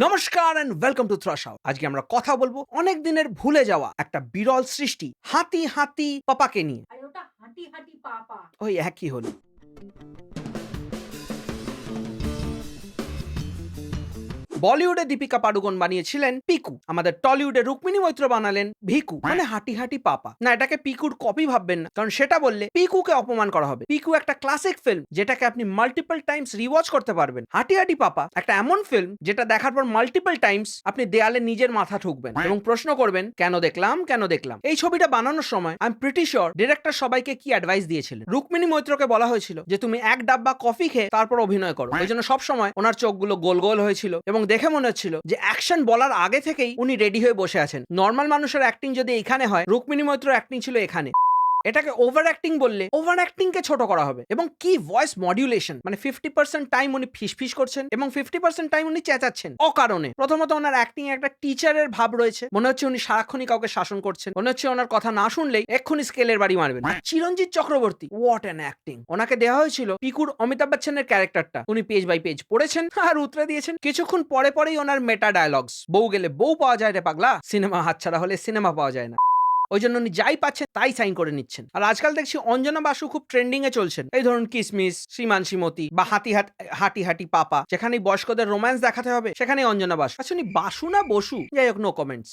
নমস্কার and welcome to Thrash Out. আজকে আমরা কথা বলবো অনেক দিনের ভুলে যাওয়া একটা বিরল সৃষ্টি হাতি হাতি পাপাকে নিয়ে। আরে ওটা হাঁটি, হাঁটি পা, পা। ওই একই হলো। বলিউডে দীপিকা পাডুকোন বানিয়েছিলেন পিকু, আমাদের টলিউডে রুক্মিণী মৈত্র বানালেন ভিকু, মানে হাঁটি হাঁটি পাপা। না, এটাকে পিকুর কপি ভাববেন না, কারণ সেটা বললে পিকুকে অপমান করা হবে। পিকু একটা ক্লাসিক ফিল্ম যেটাকে আপনি মাল্টিপল টাইমস রিওয়াচ করতে পারবেন। হাঁটি হাঁটি পাপা একটা এমন ফিল্ম যেটা দেখার পর মাল্টিপল টাইমস আপনি দেয়ালে নিজের মাথা ঠুকবেন এবং প্রশ্ন করবেন কেন দেখলাম কেন দেখলাম। এই ছবিটা বানানোর সময় I am pretty sure director সবাইকে কি অ্যাডভাইস দিয়েছিলেন। রুক্মিণী মৈত্রকে বলা হয়েছিল যে তুমি এক ডাব্বা কফি খেয়ে তারপর অভিনয় করো। এই জন্য সবসময় ওনার চোখগুলো গোল গোল হয়েছিল এবং দেখে মনে হচ্ছিল যে অ্যাকশন বলার আগে থেকেই উনি রেডি হয়ে বসে আছেন। নর্মাল মানুষের অ্যাক্টিং যদি এখানে হয়, রুক্মিণী মৈত্র অ্যাক্টিং ছিল এখানে। এটাকে ওভার অ্যাক্টিং বললে ওভার অ্যাক্টিং কে ছোট করা হবে। এবং কি ভয়েস মডিউলেশন, মানে 50% টাইম উনি ফিসফিস করছেন এবং 50% টাইম উনি চেঁচাচ্ছেন অকারণে। প্রথমত ওনার অ্যাক্টিং একটা টিচারের ভাব রয়েছে, মনে হচ্ছে উনি সারাক্ষণই কাউকে শাসন করছেন, মনে হচ্ছে ওনার কথা না শুনলেই এক্ষুনি স্কেলের বাড়ি মারবেন। আর চিরঞ্জিত চক্রবর্তী, হোয়াট অ্যান অ্যাক্টিং। ওনাকে দেওয়া হয়েছিল পিকুর অমিতাভ বচ্চনের ক্যারেক্টারটা, উনি পেজ বাই পেজ পড়েছেন আর উত্তরে দিয়েছেন। কিছুক্ষণ পরে পরেই ওনার মেটা ডায়ালগস, বউ গেলে বউ পাওয়া যায় রে পাগলা, সিনেমা হাতছাড়া হলে সিনেমা পাওয়া যায় না। ওই জন্য উনি যাই পাচ্ছেন তাই সাইন করে নিচ্ছেন। আর আজকাল দেখছি অঞ্জনা বাসু খুব ট্রেন্ডিং এ চলছেন। এই ধরুন কিসমিস, শ্রীমান শ্রীমতী বা হাঁটি হাঁটি পাপা, যেখানে বয়স্কদের রোম্যান্স দেখাতে হবে সেখানেই অঞ্জনা বাসু। আচ্ছা উনি বাসু না বসু, যাই হোক, নো কমেন্টস।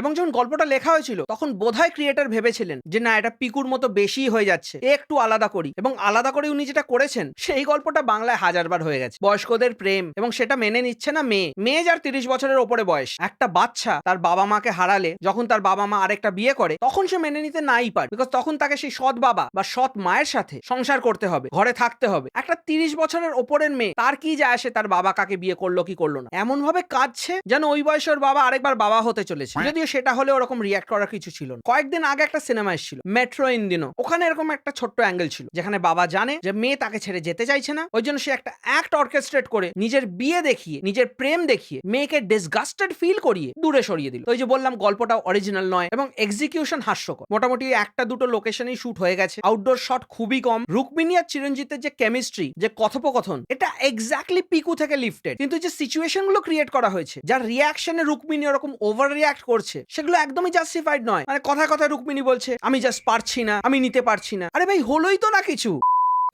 এবং যখন গল্পটা লেখা হয়েছিল তখন বোধহয় ক্রিয়েটর ভেবেছিলেন যে না, এটা পিকুর মতো বেশি হয়ে যাচ্ছে, একটু আলাদা করি। এবং আলাদা করে উনি যেটা করেছেন সেই গল্পটা বাংলায় হাজারবার হয়ে গেছে। বয়স্কদের প্রেম, এবং সেটা মেনে নিচ্ছে না মেয়ে যার 30 বছরের ওপরে বয়স। একটা বাচ্চা তার বাবা মাকে হারালে যখন তার বাবা মা আরেকটা বিয়ে করে তখন সে মেনে নিতে নাই পারে, বিকজ তখন তাকে সেই সৎ বাবা বা সৎ মায়ের সাথে সংসার করতে হবে, ঘরে থাকতে হবে। একটা 30 বছরের ওপরের মেয়ে, তার কি যায় আসে তার বাবা কাকে বিয়ে করলো কি করলো না। এমন ভাবে কাঁদছে যেন ওই বয়সের বাবা আরেকবার বাবা হতে চলেছে। যদিও সেটা হলে ওরকম রিয়াক্ট করার কিছু ছিল না। কয়েকদিন আগে একটা সিনেমা এসেছিল মেট্রো ইন্দিনো, ওখানে এরকম একটা ছোট্ট অ্যাঙ্গেল ছিল যেখানে বাবা জানে যে মেয়ে তাকে ছেড়ে যেতে চাইছে না, ওই জন্য সে একটা অ্যাক্ট অর্কেস্ট্রেট করে নিজের বিয়ে দেখিয়ে, নিজের প্রেম দেখিয়ে মেয়েকে ডিসগাস্টেড ফিল করিয়ে দূরে সরিয়ে দিল। ওই যে বললাম গল্পটা অরিজিনাল নয় এবং এক্সিকিউশন হাস্যকর। মোটামুটি একটা দুটো লোকেশনেই শুট হয়ে গেছে, আউটডোর শট খুবই কম। রুক্মিণী আর চিরঞ্জিতের যে কেমিস্ট্রি, যে কথোপকথন, এটা এক্স্যাক্টলি পিকু থেকে লিফটেড। কিন্তু যে সিচুয়েশন গুলো ক্রিয়েট করা হয়েছে, যার রিয়াকশনে রুক্মিণী ওরকম ওভার রিয়াক্ট করছে, সেগুলো একদমই জাস্টিফাইড নয়। মানে কথায় কথায় রুক্মিণী বলছে আমি জাস্ট পারছি না, আমি নিতে পারছি না। আরে ভাই, হলোই তো না কিছু।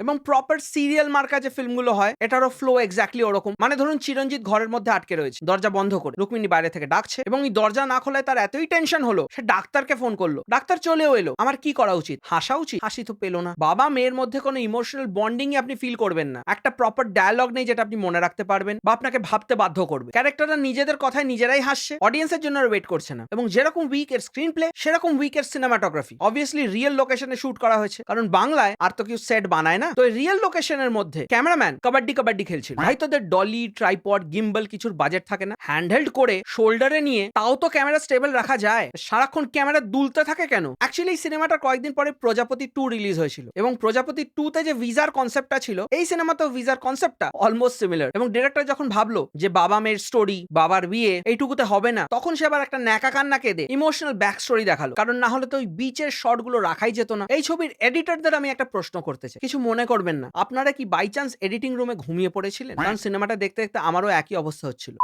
এবং প্রপার সিরিয়াল মার্কা যে ফিল্মগুলো হয়, এটারও ফ্লো এক্স্যাক্টলি ওরকম। মানে ধরুন চিরঞ্জিত ঘরের মধ্যে আটকে রয়েছে, দরজা বন্ধ করে রুক্মিণী বাইরে থেকে ডাকছে এবং এই দরজা না খোলায় তার এতই টেনশন হলো সে ডাক্তারকে ফোন করলো। ডাক্তার চলেও এলো। আমার কি করা উচিত? হাসা উচিত? হাসি তো পেলো না। বাবা মেয়ের মধ্যে কোনো ইমোশনাল বন্ডিং আপনি ফিল করবেন না। একটা প্রপার ডায়ালগ নেই যেটা আপনি মনে রাখতে পারবেন বা আপনাকে ভাবতে বাধ্য করবে। ক্যারেক্টাররা নিজেদের কথায় নিজেরাই হাসছে, অডিয়েন্সের জন্য ওয়েট করছে না। এবং যেরকম উইক এর স্ক্রিন প্লে, সেরকম উইক এর সিনেমাটোগ্রাফি। অবভিয়াসলি রিয়েল লোকেশনে শুট করা হয়েছে, কারণ বাংলায় আর তো কেউ সেট বানায় না। তো রিয়েল লোকেশনের মধ্যে ক্যামেরাম্যান কাবাড্ডি খেলছিল। ভাই, তোদের ডলি, ট্রাইপড, গিম্বল কিছুর বাজেট থাকে না? হ্যান্ডহেল্ড করে শোল্ডারে নিয়ে তাও তো ক্যামেরা স্টেবল রাখা যায়, সারাক্ষণ ক্যামেরা দুলতে থাকে কেন? অ্যাকচুয়ালি এই সিনেমাটা কয়েকদিন পরে প্রজাপতি 2 রিলিজ হয়েছিল এবং প্রজাপতি 2 তে যে ভিসার কনসেপ্টটা ছিল, এই সিনেমাতেও ভিসার কনসেপ্টটা অলমোস্ট সিমিলার। এবং ডিরেক্টর যখন ভাবলো যে বাবা মেয়ের স্টোরি, বাবার বিয়ে এইটুকুতে হবে না, তখন সে আবার একটা ন্যাকা কান্না কেঁদে ইমোশনাল ব্যাক স্টোরি দেখালো। কারণ না হলে তো ওই বিচের শটগুলো রাখাই যেত না। এই ছবির এডিটরদের আমি একটা প্রশ্ন করতে চাই, কিছু মনে করবেন না। আপনারা কি বাই চান্স এডিটিং রুমে ঘুমিয়ে পড়েছিলেন? কারণ সিনেমাটা দেখতে দেখতে আমারও একই অবস্থা হচ্ছিল।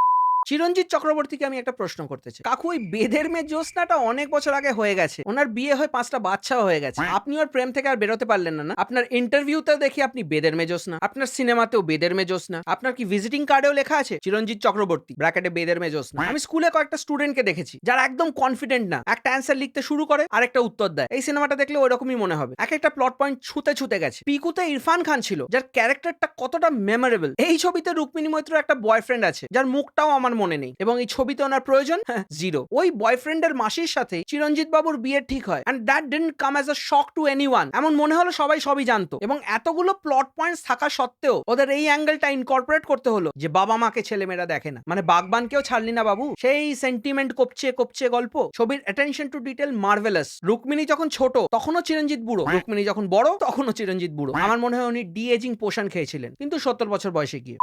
চিরঞ্জিত চক্রবর্তীকে আমি একটা প্রশ্ন করতে চাই। কাকু, ওই বেদের মেয়ে জ্যোৎস্নাটা অনেক বছর আগে হয়ে গেছে, ওনার বিয়ে হয়ে 5টা বাচ্চাও হয়ে গেছে। আপনি ওর প্রেম থেকে আর বেরোতে পারলেন না? আপনার ইন্টারভিউতেও দেখি আপনি বেদের মেয়ে জ্যোৎস্না, আপনার সিনেমাতেও বেদের মেয়ে জ্যোৎস্না, আপনার কি ভিজিটিং কার্ডেও লেখা আছে চিরঞ্জিত চক্রবর্তী ব্র্যাকেটে বেদের মেয়ে জ্যোৎস্না? আমি স্কুলে কয়েকটা স্টুডেন্টকে দেখেছি যারা একদম কনফিডেন্ট না, একটা অ্যান্সার লিখতে শুরু করে আর একটা উত্তর দেয়। এই সিনেমাটা দেখলে ওইরকমই মনে হবে, এক একটা প্লট পয়েন্ট ছুতে গেছে। পিকুতে ইরফান খান ছিল, যার ক্যারেক্টারটা কতটা মেমোরেবল। এই ছবিতে রুক্মিণী মৈত্র একটা বয়ফ্রেন্ড আছে যার মুখটাও আমার মনে নেই, এবং এই ছবিতে ওনার প্রয়োজন জিরো। ওই বয়ফ্রেন্ডের মাসির সাথে চিরঞ্জিত বাবুর বিয়ে ঠিক হয়, and that didn't come as a shock to anyone. এমন মনে হলো সবাই সবই জানতো। এবং এতগুলো প্লট পয়েন্টস থাকা সত্ত্বেও ওদের এই অ্যাঙ্গেলটা ইনকর্পোরেট করতে হলো যে বাবা মাকে ছেলেমেয়েরা দেখে না। মানে বাগবানকেও ছাড়লি না বাবু, সেই সেন্টিমেন্ট কপছে গল্প। ছবির attention to detail marvellous. Rukmini যখন ছোট তখনও চিরঞ্জিত বুড়ো, রুক্মিণী যখন বড় তখনও চিরঞ্জিত বুড়ো। আমার মনে হয় উনি ডি এজিং পোষণ খেয়েছিলেন, কিন্তু 70 বছর বয়সে গিয়ে।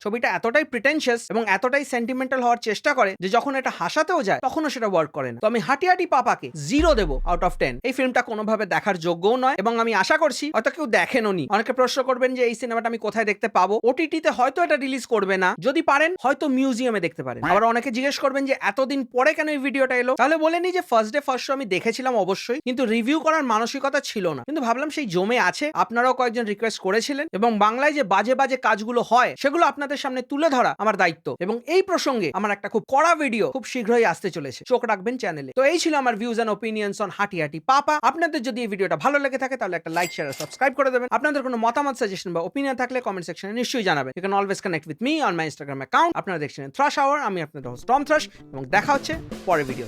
ছবিটা এতটাই প্রিটেনশিয়াস এবং এতটাই সেন্টিমেন্টাল হওয়ার চেষ্টা করে যে যখন এটা হাসাতেও যায় তখনও সেটা ওয়ার্ক করে না। তো আমি হাঁটি হাঁটি পাপাকে 0 দেবো আউট অফ 10। এই ফিল্মটা কোনোভাবে দেখার যোগ্যও নয় এবং আমি আশা করছি হয়তো কেউ দেখেনওনি। অনেকে প্রশ্ন করবেন যে এই সিনেমাটা আমি কোথায় দেখতে পাবো। ওটিটিতে হয়তো এটা রিলিজ করবে না, যদি পারেন হয়তো মিউজিয়ামে দেখতে পারেন। আবার অনেকে জিজ্ঞেস করবেন যে এতদিন পরে কেন এই ভিডিওটা এলো। তাহলে বলে নি যে ফার্স্ট ডে ফার্স্ট শো আমি দেখেছিলাম অবশ্যই, কিন্তু রিভিউ করার মানসিকতা ছিল না। কিন্তু ভাবলাম সেই জমে আছে, আপনারাও কয়েকজন রিকোয়েস্ট করেছিলেন এবং বাংলায় যে বাজে বাজে কাজগুলো হয় সেগুলো আপনাদের সামনে তুলে ধরা আমার দায়িত্ব। এবং এই প্রসঙ্গে আমার একটা খুব কড়া ভিডিও খুব শীঘ্রই আসতে চলেছে, চোখ রাখবেন চ্যানেলে। তো এই ছিল আমার ভিউজ এন্ড ওপিনিয়নস অন হাঁটি হাঁটি পাপা। আপনাদের যদি এই ভিডিওটা ভালো লেগে থাকে তাহলে একটা লাইক, শেয়ার আর সাবস্ক্রাইব করে দেবেন। আপনাদের কোনো মতামত, সাজেশন বা ওপিনিয়ন থাকলে কমেন্ট সেকশনে নিশ্চয়ই জানাবেন। You can always connect with me on my Instagram account. আপনারা দেখছেন থ্রাশ আওয়ার, আমি আপনাদের হোস্ট টম থ্রাশ এবং দেখা হচ্ছে পরের ভিডিও।